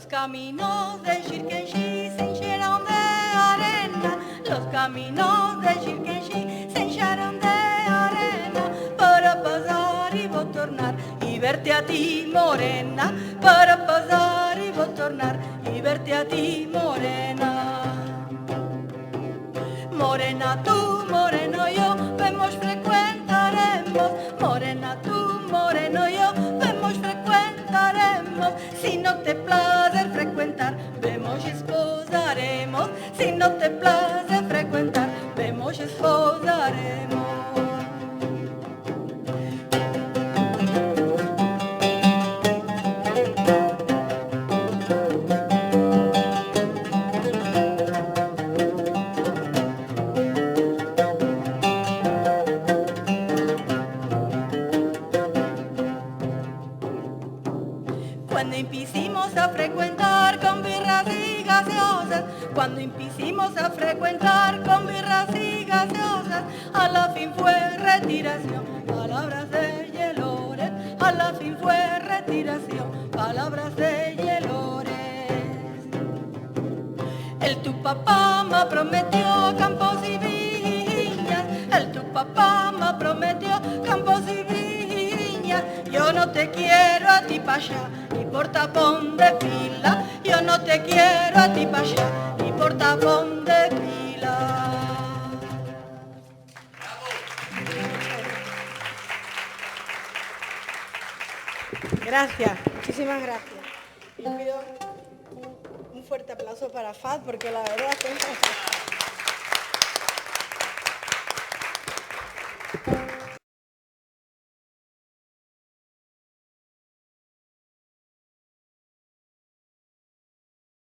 caminos de Xirquenxí se encheron de arena, los caminos de Xirquenxí se encheron de arena, para pasar y vos tornar y verte a ti morena, para pasar y vos tornar y verte a ti morena. Morena tú, moreno yo, vemos frecuentaremos, morena tú, moreno yo, vemos frecuentaremos, si no te place frecuentar, vemos y esposaremos, si no te place frecuentar, vemos y esposaremos. Cuando empecimos a frecuentar con birras y gaseosas, cuando empecimos a frecuentar con birras y gaseosas, a la fin fue retiración, palabras de Yelores, a la fin fue retiración, palabras de Yelores. El tu papá me prometió campos y viñas, el tu papá me prometió campos y viñas, yo no te quiero a ti pa' allá, ni por tapón de pila, yo no te quiero a ti pa' allá, ni por tapón de pila. Gracias, muchísimas gracias. Yo pido un fuerte aplauso para Fad, porque la verdad es que...